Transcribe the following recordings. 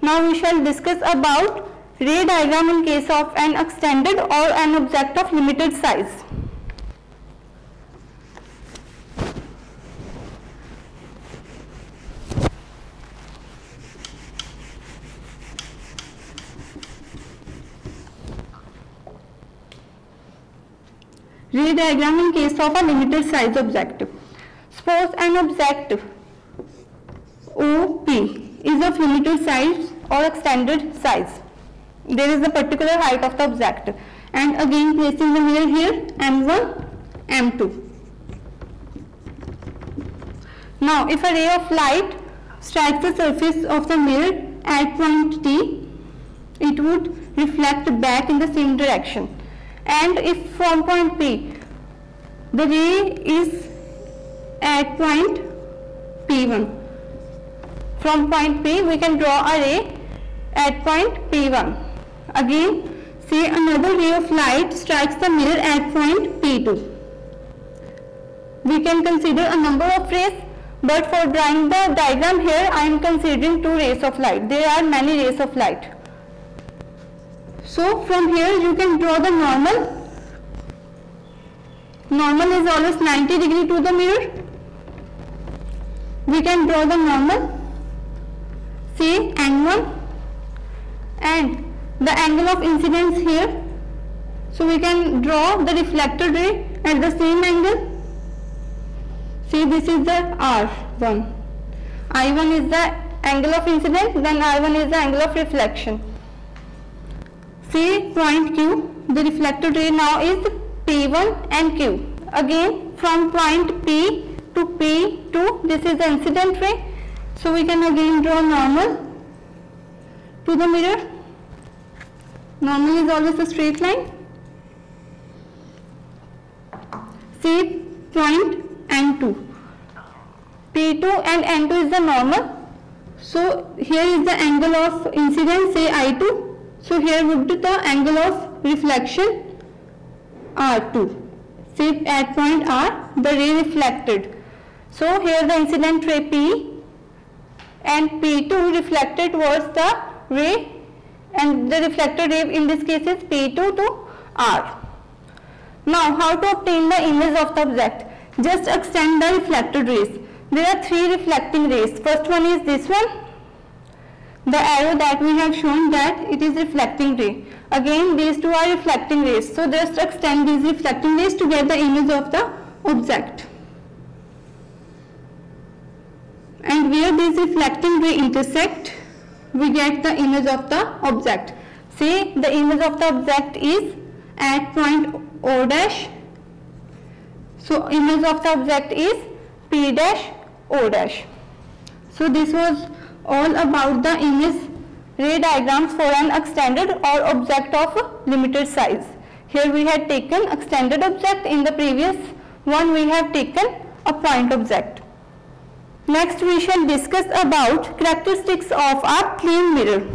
Now we shall discuss about ray diagram in case of an extended or an object of limited size. Ray diagram in case of a limited size object. Suppose an object OP is of limited size or extended size. There is a particular height of the object, and again placing the mirror here, M1, M2. Now if a ray of light strikes the surface of the mirror at point T, it would reflect back in the same direction. And if from point P the ray is at point P1, from point P we can draw a ray at point P1. Again, say another ray of light strikes the mirror at point P2. We can consider a number of rays, but for drawing the diagram here I am considering 2 rays of light. There are many rays of light. So from here you can draw the normal. Normal is always 90 degree to the mirror. We can draw the normal, say N1, and the angle of incidence here. So we can draw the reflected ray at the same angle. See, this is the R1. I1 is the angle of incidence, then R1 is the angle of reflection. See point Q, the reflected ray now is P1 and Q. Again from point P to P2, this is the incident ray. So we can again draw normal to the mirror. Normal is always a straight line. See point N2. P2 and N2 is the normal. So here is the angle of incidence, say I2. So here would be the angle of reflection R2. Say at point R the ray reflected. So here the incident ray P and P2 reflected towards the ray, and the reflected ray in this case is P2 to R. Now how to obtain the image of the object? Just extend the reflected rays. There are 3 reflecting rays. First one is this one. The arrow that we have shown that it is reflecting ray. Again these 2 are reflecting rays. So just extend these reflecting rays to get the image of the object. And where these reflecting rays intersect, we get the image of the object. Say the image of the object is at point O dash. So image of the object is P dash O dash. So this was all about the image ray diagrams for an extended or object of limited size. Here we had taken extended object, in the previous one we have taken a point object. Next we shall discuss about characteristics of a plane mirror.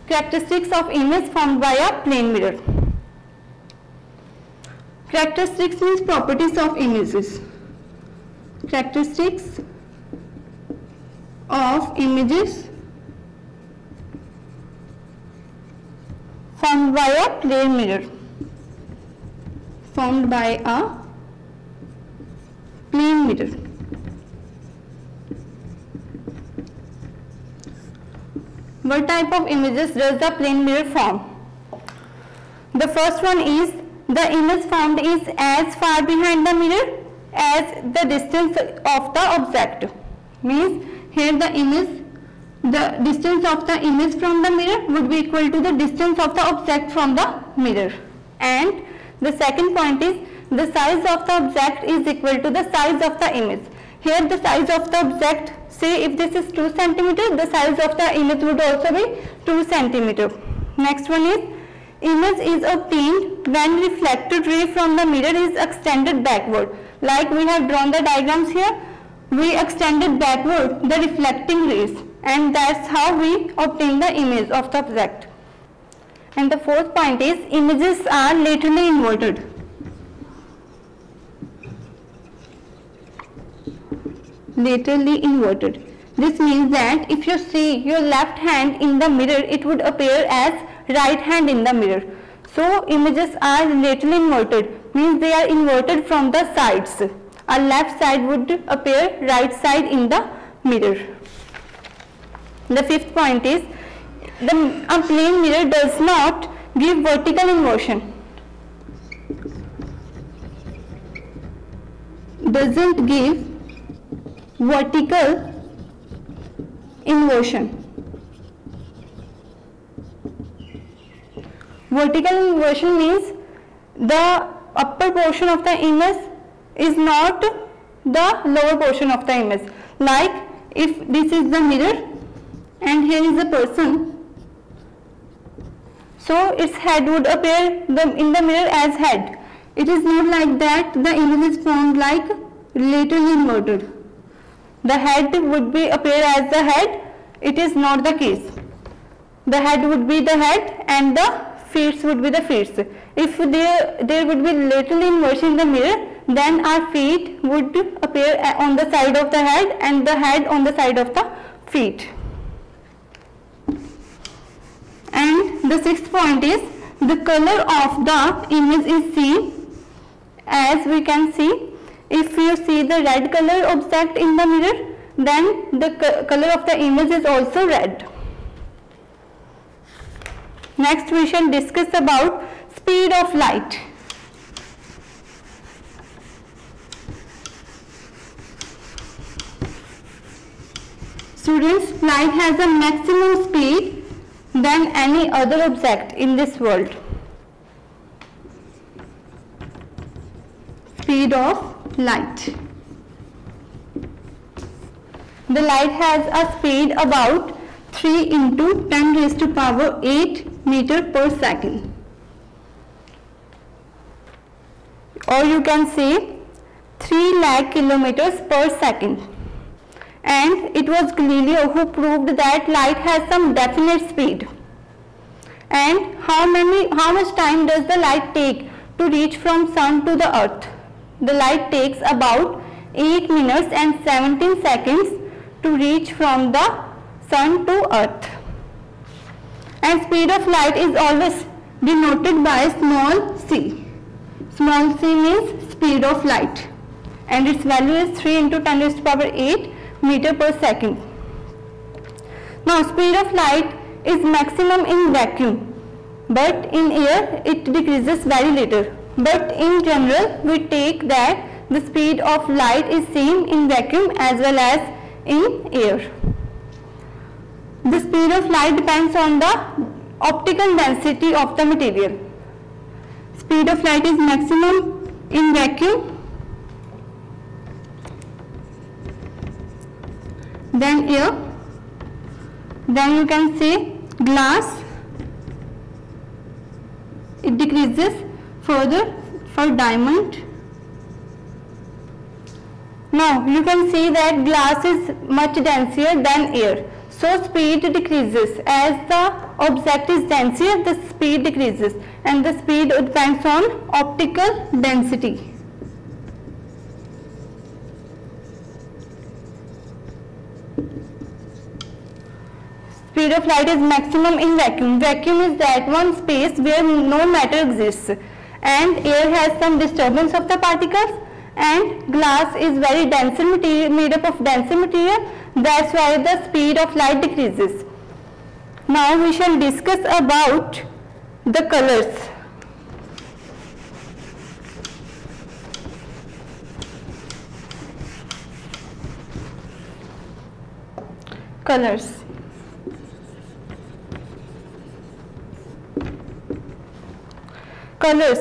Characteristics of image formed by a plane mirror. Characteristics means properties of images. Characteristics of images formed by a plane mirror. Formed by a plane mirror. What type of images does the plane mirror form? The first one is the image formed is as far behind the mirror as the distance of the object. Means here the distance of the image from the mirror would be equal to the distance of the object from the mirror. And the second point is the size of the object is equal to the size of the image. Here the size of the object, say if this is 2 cm, the size of the image would also be 2 cm. Next one is image is obtained when reflected ray from the mirror is extended backward. Like we have drawn the diagrams here, we extended backward the reflecting rays, and that's how we obtain the image of the object. And the fourth point is images are laterally inverted. Laterally inverted This means that if you see your left hand in the mirror, it would appear as right hand in the mirror. So images are laterally inverted, means they are inverted from the sides. A left side would appear right side in the mirror. The fifth point is a plane mirror does not give vertical inversion. Doesn't give vertical inversion. Vertical inversion means the upper portion of the image is not the lower portion of the image. Like if this is the mirror and here is a person, so its head would appear in the mirror as head. It is not like that. The image is formed like laterally inverted. The head would be appear as the head. It is not the case. The head would be the head and the feet would be the feet. If there would be laterally inversion in the mirror, then our feet would appear on the side of the head and the head on the side of the feet. And the sixth point is the color of the image is seen. As we can see, if you see the red color object in the mirror, then the color of the image is also red. Next we shall discuss about speed of light. Students, light has a maximum speed than any other object in this world. Speed of light. The light has a speed about 3 into 10 raised to power 8 meter per second. Or you can say 3 lakh kilometers per second. And it was Galileo who proved that light has some definite speed. And how much time does the light take to reach from sun to the earth? The light takes about 8 minutes and 17 seconds to reach from the sun to earth. And speed of light is always denoted by small c. Small c means speed of light. And its value is 3 into 10 raised to power 8 meter per second. Now speed of light is maximum in vacuum, but in air it decreases very little. But in general we take that the speed of light is same in vacuum as well as in air. The speed of light depends on the optical density of the material. Speed of light is maximum in vacuum, then air, then you can say glass, it decreases further for diamond. Now you can see that glass is much denser than air, so speed decreases. As the object is denser, the speed decreases, and the speed depends on optical density. Speed of light is maximum in vacuum. Vacuum is that one space where no matter exists, and air has some disturbance of the particles, and glass is very denser material, made up of denser material. That's why the speed of light decreases. Now we shall discuss about the colors. Colors. Colors.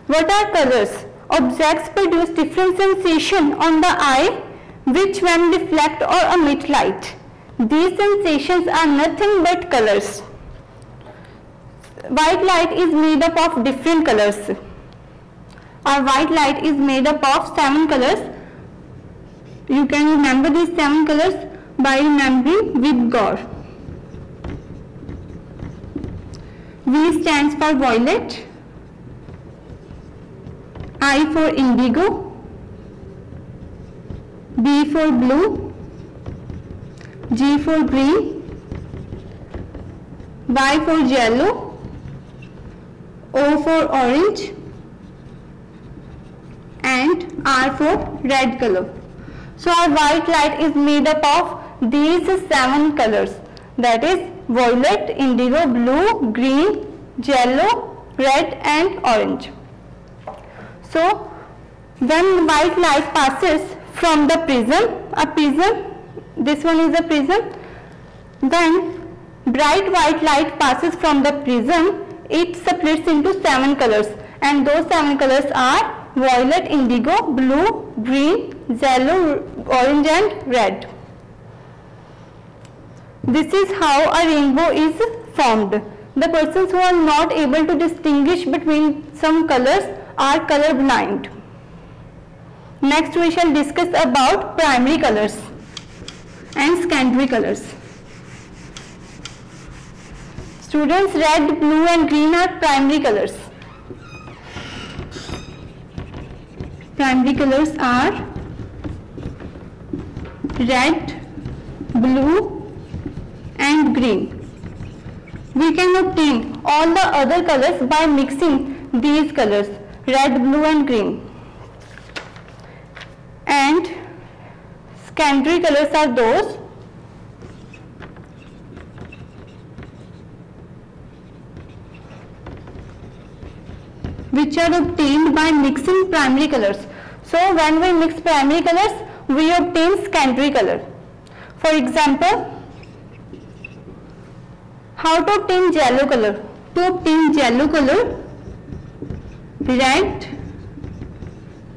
What are colors? Objects produce different sensation on the eye which when reflect or emit light. These sensations are nothing but colors. White light is made up of different colors. Our white light is made up of 7 colors. You can remember these 7 colors by remembering with Gaur. V stands for violet, I for indigo, B for blue, G for green, Y for yellow, O for orange, and R for red color. So our white light is made up of these 7 colors, that is violet, indigo, blue, green, yellow, red and orange. So when white light passes from the prism, this one is a prism, when bright white light passes from the prism, it splits into 7 colors, and those 7 colors are violet, indigo, blue, green, yellow, orange and red. This is how a rainbow is formed. The persons who are not able to distinguish between some colors are color blind. Next we shall discuss about primary colors and secondary colors. Students, red, blue and green are primary colors. Primary colors are red, blue and green. We can obtain all the other colors by mixing these colors, red, blue and green. And secondary colors are those which are obtained by mixing primary colors. So when we mix primary colors, we obtain secondary color. For example, how to obtain yellow color? To obtain yellow color, red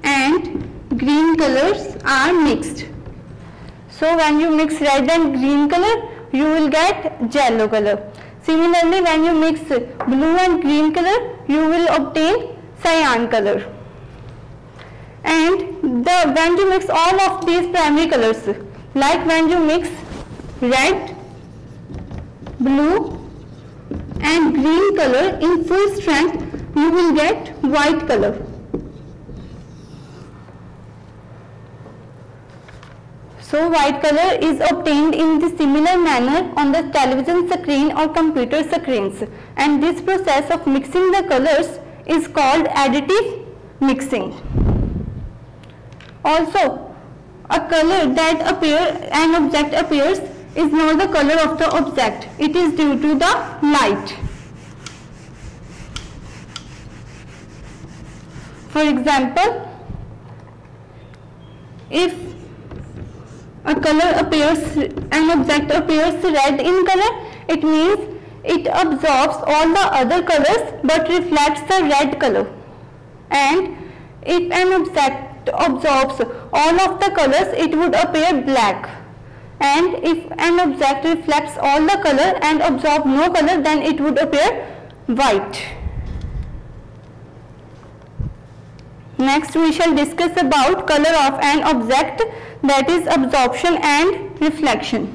and green colors are mixed. So when you mix red and green color, you will get yellow color. Similarly, when you mix blue and green color, you will obtain cyan color. And when you mix all of these primary colors, like when you mix red, blue and green color in full strength, you will get white color. So white color is obtained in the similar manner on the television screen or computer screens, and this process of mixing the colors is called additive mixing. Also, a color that an object appears is not the color of the object, it is due to the light. For example, if an object appears red in color, it means it absorbs all the other colors but reflects the red color. And if an object absorbs all of the colors, it would appear black. And if an object reflects all the color and absorbs no color, then it would appear white. Next we shall discuss about color of an object, that is absorption and reflection.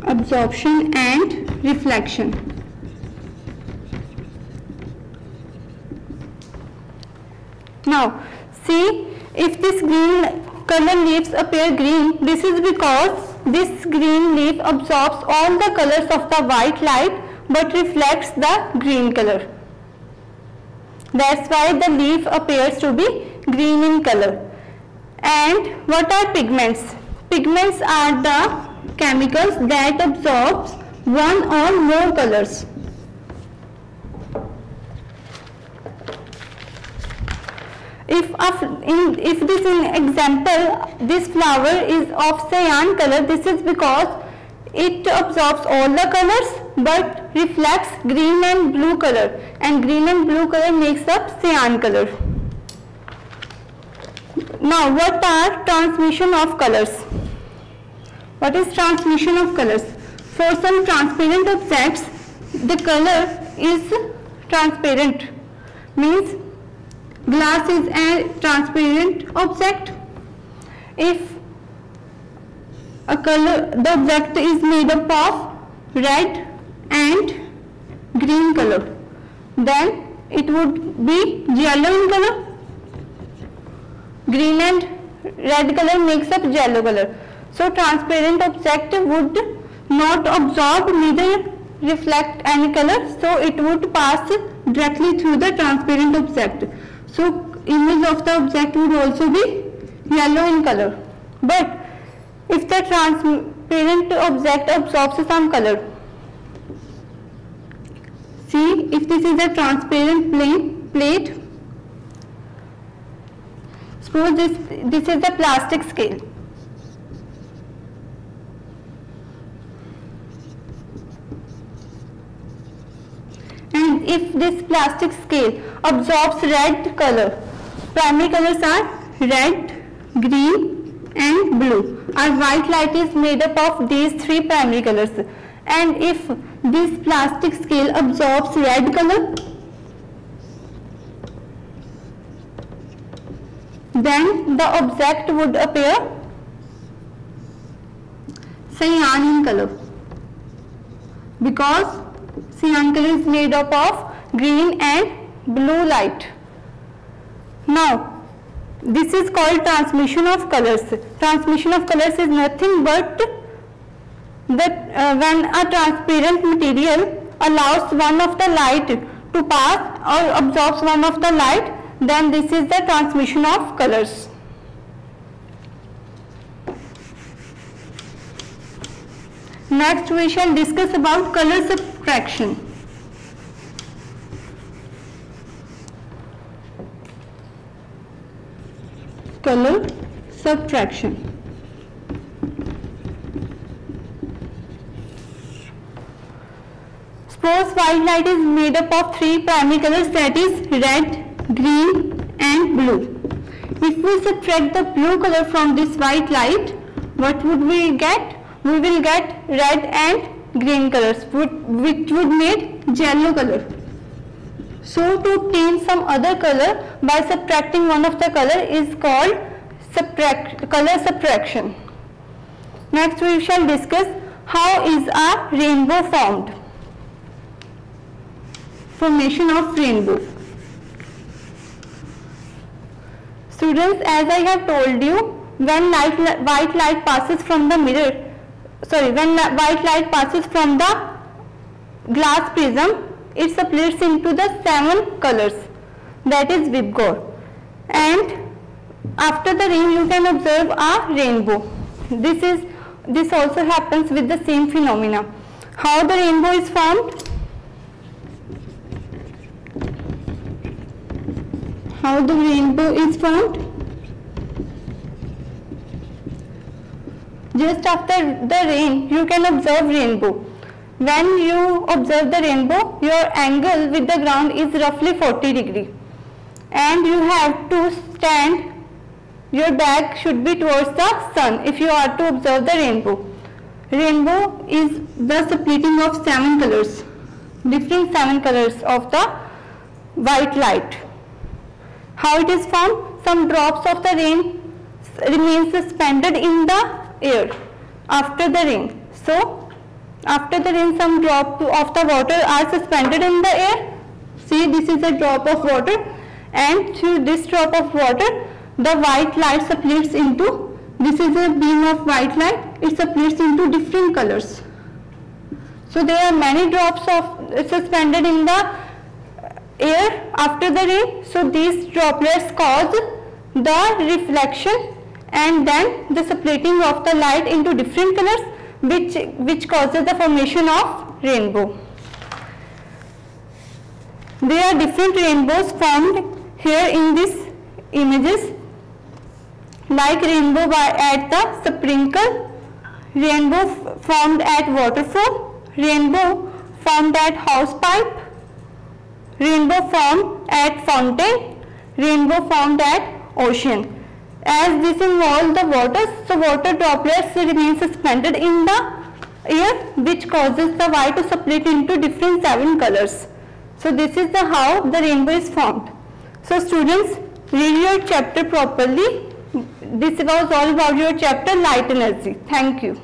Absorption and reflection. Now see, if this green color leaves appear green, this is because this green leaf absorbs all the colors of the white light but reflects the green color. That's why the leaf appears to be green in color. And what are pigments? Pigments are the chemicals that absorbs one or more colors. If this example, this flower is of cyan color, this is because it absorbs all the colors but reflects green and blue color, and green and blue color makes up cyan color. Now what are transmission of colors? What is transmission of colors? For some transparent objects, the color is transparent, means glass is a transparent object. If the object is made up of red and green color. Then it would be yellow in color. Green and red color makes up yellow color. So transparent object would not absorb neither reflect any color, so it would pass directly through the transparent object. So image of the object would also be yellow in color. But if the transparent object absorbs some color, see, if this is a transparent plate, suppose this is the plastic scale. And if this plastic scale absorbs red color, primary colors are red, green and blue. Our white light is made up of these three primary colors. And if this plastic scale absorbs red color, then the object would appear cyan in color, because cyan color is made up of green and blue light. Now, this is called transmission of colors. Transmission of colors is nothing but that when a transparent material allows one of the light to pass or absorbs one of the light, then this is the transmission of colors. Next we shall discuss about color subtraction. Color subtraction. Suppose white light is made up of three primary colors, that is red, green and blue. If we subtract the blue color from this white light, what would we get? We will get red and green colors, which would make yellow color. So to obtain some other color by subtracting one of the color is called color subtraction. Next we shall discuss how is a rainbow formed. Formation of rainbow. Students, as I have told you, when white light passes from the white light passes from the glass prism, it splits into the 7 colors, that is Vigor. And after the rain you can observe a rainbow. This also happens with the same phenomena. How the rainbow is formed? How the rainbow is formed? Just after the rain you can observe rainbow. When you observe the rainbow, your angle with the ground is roughly 40 degrees and you have to stand, your back should be towards the sun if you are to observe the rainbow. Rainbow is the splitting of 7 colors, different 7 colors of the white light. How it is formed? Some drops of the rain remain suspended in the air after the rain. So, after the rain, some drop of the water are suspended in the air. See, this is a drop of water, and through this drop of water, the white light splits into, this is a beam of white light, it splits into different colors. So, there are many drops of suspended in the air after the rain. So, these droplets cause the reflection and then the splitting of the light into different colors, which causes the formation of rainbow. There are different rainbows formed here in these images, like rainbow at the sprinkle, rainbow formed at waterfall, rainbow formed at house pipe, rainbow formed at fountain, rainbow formed at ocean. As this involves the water, so water droplets remain suspended in the air, which causes the white to split into different 7 colors. So this is how the rainbow is formed. So students, read your chapter properly. This was all about your chapter light energy. Thank you.